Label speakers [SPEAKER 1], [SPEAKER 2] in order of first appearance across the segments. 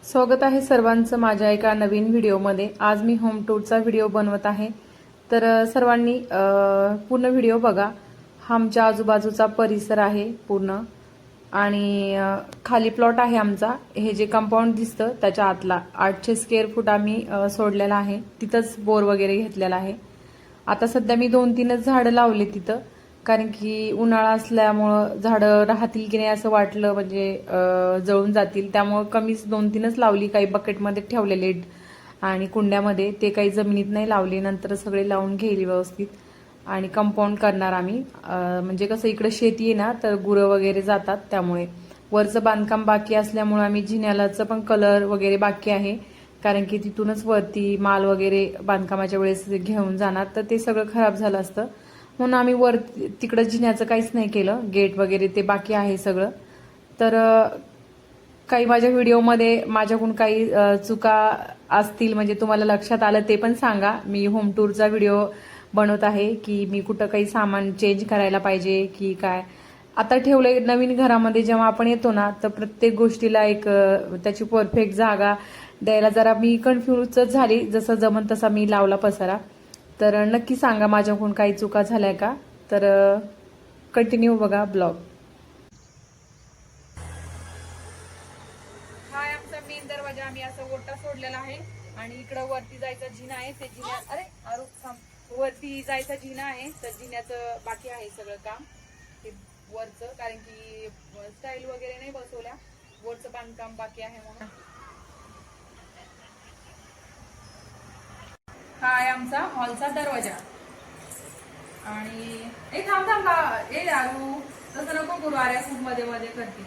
[SPEAKER 1] स्वागत आहे सर्वांचं माझ्या एका नवीन व्हिडिओमध्ये। आज मी होम टूरचा व्हिडिओ बनवत आहे। तर सर्वांनी पूर्ण व्हिडिओ बघा। हा आमच्या आजूबाजूचा परिसर आहे पूर्ण आणि खाली प्लॉट आहे आमचा। हे जे कंपाऊंड दिसतं त्याच्या आतला 800 स्क्वेअर फूट आम्ही सोडलेला आहे। तिथंच बोर वगैरे घेतलेला आहे। आता सध्या मी 2-3च झाडं लावले तिथं, कारण की उन्हाळा असल्यामुळं झाडं राहतील की नाही असं वाटलं, म्हणजे जळून जातील, त्यामुळं कमीच 2-3च लावली। काही बकेटमध्ये ठेवलेले आणि कुंड्यामध्ये, ते काही जमिनीत नाही लावले। नंतर सगळे लावून घेईल व्यवस्थित आणि कंपाऊंड करणार आम्ही। म्हणजे कसं इकडे शेती आहे ना, तर गुरं वगैरे जातात, त्यामुळे वरचं बांधकाम बाकी असल्यामुळे आम्ही जिन्यालाचं पण कलर वगैरे बाकी आहे, कारण की तिथूनच वरती माल वगैरे बांधकामाच्या वेळेस घेऊन जाणार, तर ते सगळं खराब झालं असतं म्हणून आम्ही वर तिकडं जिन्याचं काहीच नाही केलं। गेट वगैरे ते बाकी आहे सगळं। तर काही माझ्या व्हिडिओमध्ये माझ्याकडून काही चुका असतील, म्हणजे तुम्हाला लक्षात आलं ते पण सांगा। मी होम टूरचा व्हिडिओ बनवत आहे की मी कुठं काही सामान चेंज करायला पाहिजे की काय। आता ठेवलंय नवीन घरामध्ये, जेव्हा आपण येतो ना, तर प्रत्येक गोष्टीला एक त्याची परफेक्ट जागा द्यायला जरा मी कन्फ्यूज झाली। जसं जमन तसा मी लावला पसारा। तर नक्की सांगा माझ्याकडून काही चुका झाल्या का। तर कंटिन्यू बघा ब्लॉग। हा आमचा मेन दरवाजा आम्ही असं ओटा सोडलेला आहे आणि इकडं वरती जायचा जिना आहे। ते जिन्या वरती जायचा जिना आहे, तर जिन्याचं बाकी आहे सगळं काम ते वरचं, कारण की स्टाईल वगैरे नाही बसवल्या, वरचं बांधकाम बाकी आहे म्हणून। हा आहे आमचा हॉलचा दरवाजा आणि थांब तसं नको करू, आर्या खूप मध्ये मध्ये करते।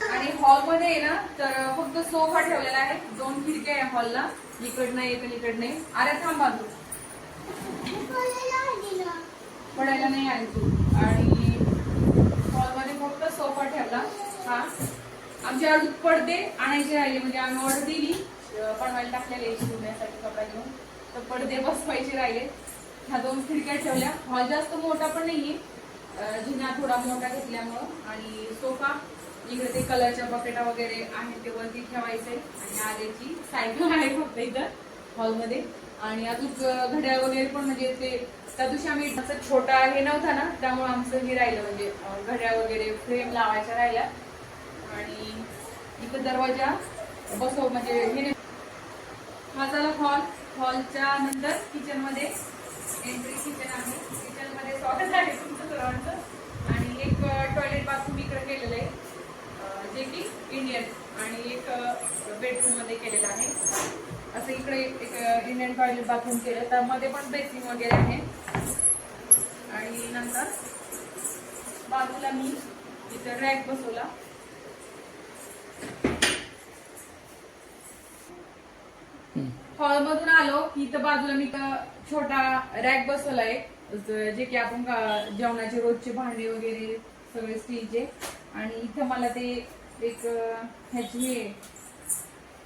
[SPEAKER 1] आणि हॉलमध्ये आहे ना, तर फक्त सोफा ठेवलेला आहे। 2 खिडक्या आहे हॉलला, इकडनं एक आणि इकडनं एक। अरे थांब बाजू पडायला नाही आली तू। आणि हॉलमध्ये फक्त सोफा ठेवला। हा आमची अजून पडदे आणायचे राहिले, म्हणजे आम्ही ऑर्डर दिली, बनवायला टाकलेले शिवण्यासाठी कपडा घेऊन, तर पडदे बसवायचे राहिले। ह्या 2 खिडक्या ठेवल्या। हॉल जास्त मोठा पण नाहीये, जिना थोडा मोठा घेतल्यामुळं। आणि सोफा इकडे ते कलरच्या बकेटा वगैरे आहेत ते वरती ठेवायचे, आणि आधीची सायकल आहे फक्त इथं हॉलमध्ये। आणि अजून घड्याळ वगैरे पण, म्हणजे ते त्या दिवशी आम्ही छोटा हे नव्हता ना, त्यामुळे आमचं हे राहिलं, म्हणजे घड्याळ वगैरे फ्रेम लावायच्या राहिल्या। आणि इथं दरवाजा बसव, म्हणजे हे हा झाला हॉल। हॉलच्या नंतर किचन मध्ये एंट्री किचन आहे। किचन मध्ये स्वागत आहे तुमचं सर्वांचं। आणि एक टॉयलेट बाथरूम इकडे केलेलं आहे, जे की इंडियन, आणि एक बेडरूम मध्ये केलेलं आहे। असं इकडे एक इंडियन टॉयलेट बाथरूम केलं, त्यामध्ये पण बेसिंग वगैरे आहे। आणि नंतर बाजूला मी इथं रॅक बसवला। हॉलमधून आलो की इथं बाजूला मी छोटा रॅक बसवलाय, जे की आपण जेवणाचे रोजचे भांडे वगैरे सगळे स्टीलचे। आणि इथं मला ते एक ह्याची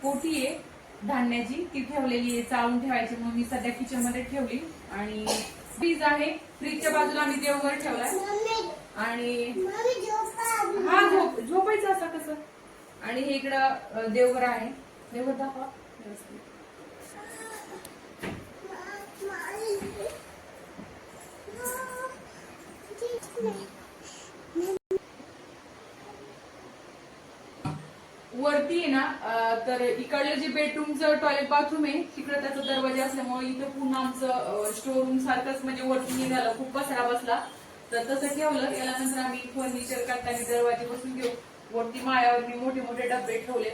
[SPEAKER 1] पोटी आहे धान्याची, ती ठेवलेली आहे चाळून ठेवायची, म्हणून मी सध्या किचन मध्ये ठेवली। आणि फ्रीज आहे, फ्रीजच्या बाजूला मी देवघर ठेवलाय। आणि हा झोपायचं असं कसं। आणि हे इकडं देवघर आहे, देवघर दाखवा व्यवस्थित। वरती आहे ना, तर इकडलं जे बेडरूमचं टॉयलेट बाथरूम आहे, तिकडे त्याचा दरवाजा असल्यामुळे इथं पुन्हा आमचं स्टोर रूम सारखंच, म्हणजे वरती निघालं, खूप पसरा बसला, तर तसं ठेवलं। यानंतर आम्ही फर्निचर करताना दरवाजे बसून घेऊ। वरती माळ्यावर मी मोठे मोठे डबे ठेवले।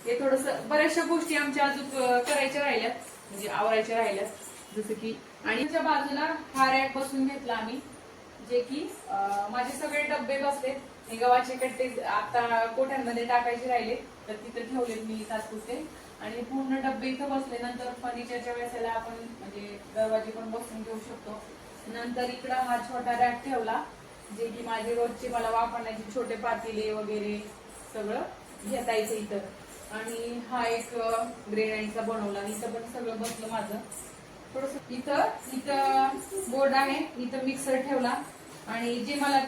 [SPEAKER 1] हे थोडस बऱ्याचशा गोष्टी आमच्या अजून करायच्या राहिल्यात, म्हणजे आवरायच्या राहिल्यात, जसं की। आणि त्याच्या बाजूला हा रॅक बसून घेतला आम्ही, जे की माझे सगळे डबे बसले। हे गव्हाचे कट्टे आता कोठ्यांमध्ये टाकायचे राहिले, तर तिथे ठेवले मी तात्पुरते। आणि पूर्ण डबे इथं बसले। नंतर फर्निचरच्या वेळेला आपण म्हणजे दरवाजे पण बसून घेऊ शकतो। नंतर इकडं हा छोटा रॅक ठेवला, जे की माझे रोजचे मला वापरण्याचे छोटे पातेले वगैरे सगळं घेता येतं इथं। आणि हा एक ग्रेनाईटचा बनवला, इथं पण सगळं बसलं माझं थोडस। इथं बोर्ड आहे, इथं मिक्सर ठेवला, आणि जे मला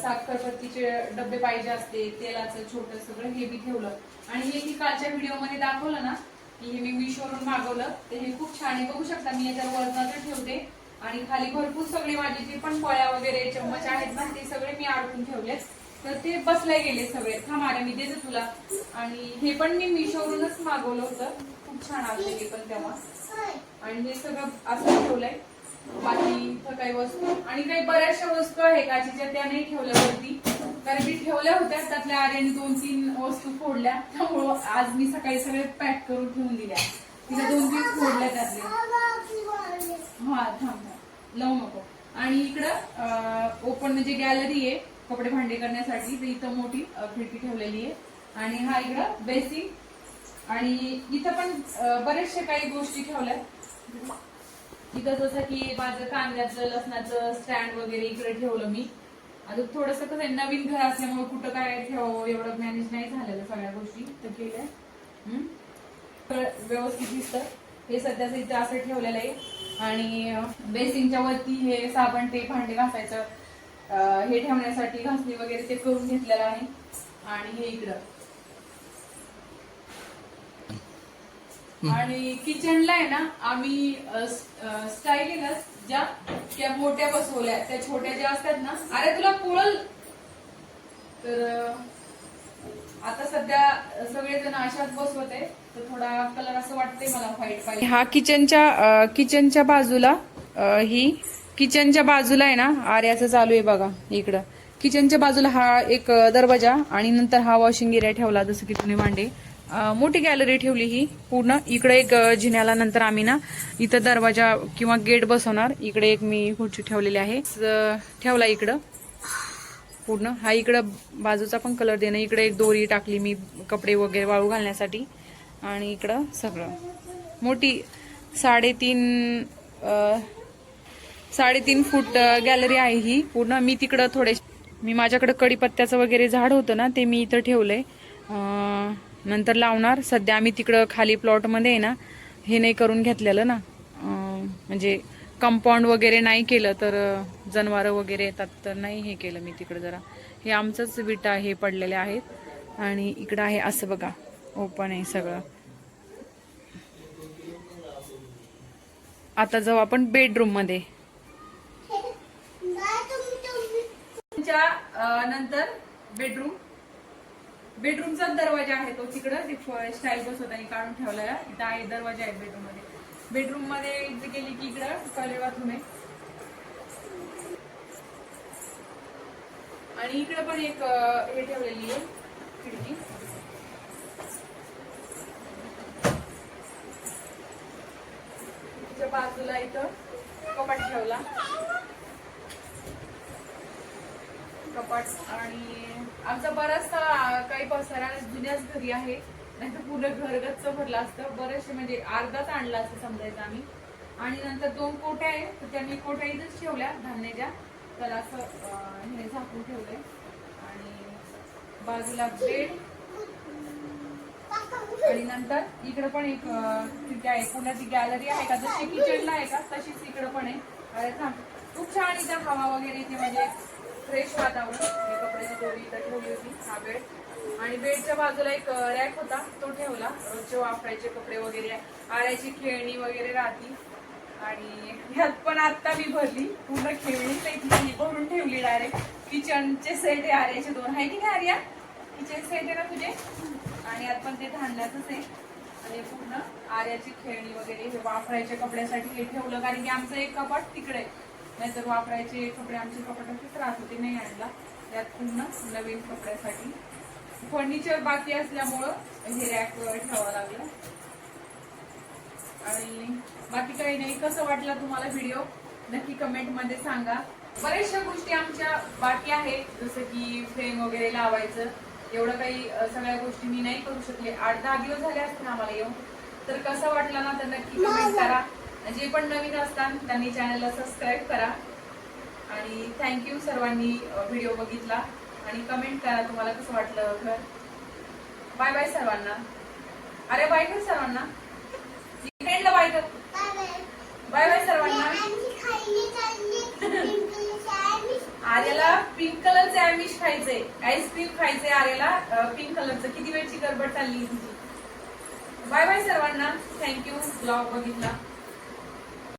[SPEAKER 1] साखरपत्तीचे डबे पाहिजे असते, तेलाचं छोटं सगळं हे बी ठेवलं. आणि हे मी कालच्या व्हिडिओमध्ये दाखवलं ना की हे मी मिशोवरून मागवलं, ते हे खूप छान आहे. बघू शकता मी याच्यावर वजनाचं ठेवते आणि खाली भरपूर सगळे माझे जे पण पळ्या वगैरे चम्मच आहेत ना ते सगळे मी अडकून ठेवलेत, तर ते बसले गेले सगळे. थांब मी देते तुला. आणि हे पण मी मिशोवरूनच मागवलं होतं, खूप छान आले हे पण तेव्हा. आणि हे सगळं असं ठेवलंय. बाकी इथं काही वस्तू आणि काही बऱ्याचशा वस्तू आहे काचीच्या, त्या नाही ठेवल्या वरती, कारण मी ठेवल्या होत्या त्यातल्या आर्याने 2-3 वस्तू फोडल्या, त्यामुळं आज मी सकाळी सगळे पॅक करून ठेवून दिल्या. तिला 2-3 फोडल्या त्यातल्या. हा थांब लावू नको. आणि इकडं ओपन म्हणजे गॅलरी आहे कपडे भांडे करण्यासाठी, तर इथं मोठी खिडकी ठेवलेली आहे. आणि हा इकडं बेसिंग. आणि इथं पण बरेचशा काही गोष्टी ठेवल्या. इथं जसं की माझं कांद्याचं लसणाचं स्टँड वगैरे इकडे ठेवलं मी. आता थोडंसं कसं आहे, नवीन घर असल्यामुळे कुठं काय ठेवावं एवढं मॅनेज नाही झालेलं, सगळ्या गोष्टी तर केल्या. व्यवस्थित दिसतं. हे सध्याचं इथं असं ठेवलेलं आहे. आणि बेसिंगच्या वरती हे साबण ते भांडे घासायचं हे ठेवण्यासाठी घासणी वगैरे ते करून घेतलेलं आहे. आणि हे इकडं आणि किचनला आहे ना आम्ही स्टाईलिंगच ज्या त्या मोठ्या बसवल्या, त्या छोट्या ज्या असतात ना, अरे तुला पोळल. तर आता सध्या सगळेजण अशाच बसवत आहे, तर थोडा कलर असं वाटतंय मला व्हाईट पाहिजे. हा किचनच्या बाजूला ही किचनच्या बाजूला आहे ना आर्याचं चालू आहे बघा. इकडं किचनच्या बाजूला हा एक दरवाजा आणि नंतर हा वॉशिंग एरिया ठेवला, जसं की तुम्ही भांडे. मोठी गॅलरी ठेवली ही पूर्ण. इकडे एक जिन्याला नंतर आम्ही ना इथं दरवाजा किंवा गेट बसवणार. इकडे एक मी खुर्ची ठेवलेली आहे, ठेवला इकडं पूर्ण. हा इकडं बाजूचा पण कलर देणं. इकडे एक दोरी टाकली मी कपडे वगैरे वाळू घालण्यासाठी. आणि इकडं सगळं मोठी 3.5 फूट गॅलरी आहे ही पूर्ण. मी तिकडं मी माझ्याकडे कडीपत्त्याचं वगैरे झाड होतं ना, ते मी इथं ठेवलंय, नंतर लावणार. सध्या आम्ही तिकडं खाली प्लॉटमध्ये आहे ना हे नाही करून घेतलेलं ना, म्हणजे कंपाऊंड वगैरे नाही केलं तर जनावरं वगैरे येतात, तर नाही हे केलं मी तिकडे. जरा हे आमचंच विटा हे पडलेले आहेत. आणि इकडं आहे असं बघा, ओपन आहे सगळं. आता जाऊ आपण बेडरूम मध्ये. नंतर बेडरूमचा दरवाजा आहे तो तिकडं स्टाईल बसवताना काढून ठेवलाय. इथं आहे दरवाजा आहे बेडरूम मध्ये. बेडरूम मध्ये गेली की इकडं टॉयलेट बाथरूम आहे. आणि इकडे पण एक हे ठेवलेली आहे खिडकी. तिच्या बाजूला इथं कपाट ठेवला, कपाट. आणि आमचा बराचसा काही पसारा जुन्याच घरी आहे, नाही तर पूर्ण घर गच्च भरलं असतं. बरेचसे म्हणजे अर्धाच आणला असं समजायचं आम्ही. आणि नंतर 2 कोठ्या आहे, तर त्यांनी कोठ्या इथंच ठेवल्या धान्याच्या, त्याला असं हे झाकून ठेवलंय. आणि बाजूला बेड. आणि नंतर इकडे पण एक खिडकी आहे, पुण्याची गॅलरी आहे का जशी किचनला आहे का तशीच इकडे पण आहे. अरे थांब, खूप छान इथं हवा वगैरे येते, म्हणजे फ्रेश वातावरण. कपड्याची दोरी इथं ठेवली होती. हा बेड. आणि बेडच्या बाजूला एक रॅक होता, तो ठेवला. रोजचे वापरायचे कपडे वगैरे, आळ्याची खेळणी वगैरे राहती. आणि ह्यात पण आता मी भरली पूर्ण खेळणी भरून ठेवली डायरेक्ट. किचनचे सेट आहे आर्याचे 2 आहे की नाही आर्या? किचन सेट आहे ना तुझे? आणि यात पण ते धान्याचंच आहे. आणि पूर्ण आर्याची खेळणी वगैरे हे वापरायच्या कपड्यासाठी हे ठेवलं, कारण की आमचं एक कपाट तिकडे, नाहीतर वापरायचे कपडे आमचे कपाटातच राहत होते, नाही आणला. त्यात पूर्ण नवीन कपड्यासाठी फर्निचर बाकी असल्यामुळं हे रॅक ठेवावं लागलं. आणि बाकी काही नाही. कसं वाटलं तुम्हाला व्हिडिओ नक्की कमेंट मध्ये सांगा. बऱ्याचशा गोष्टी आमच्या बाकी आहेत, जसं की फ्रेम वगैरे लावायचं. एवढं काही सगळ्या गोष्टी मी नाही करू शकले. 8-10 दिवस झाले असतील आम्हाला येऊन. तर कसं वाटलं ना तर नक्की कमेंट करा. जे पण नवीन असतात त्यांनी चॅनलला सबस्क्राईब करा. आणि थँक्यू सर्वांनी व्हिडिओ बघितला. आणि कमेंट करा तुम्हाला कसं वाटलं घर. बाय बाय सर्वांना. अरे बाय कर सर्वांना. फ्रेंडला बाय कर. बाय बाय सर्वांना. आर्या सँडविच खायचंय, आईस्क्रीम खायचंय आर्याला पिंक कलरचं. किती वेळची गडबड चालली तुझी. बाय बाय सर्वांना. थँक्यू ब्लॉग बघितला.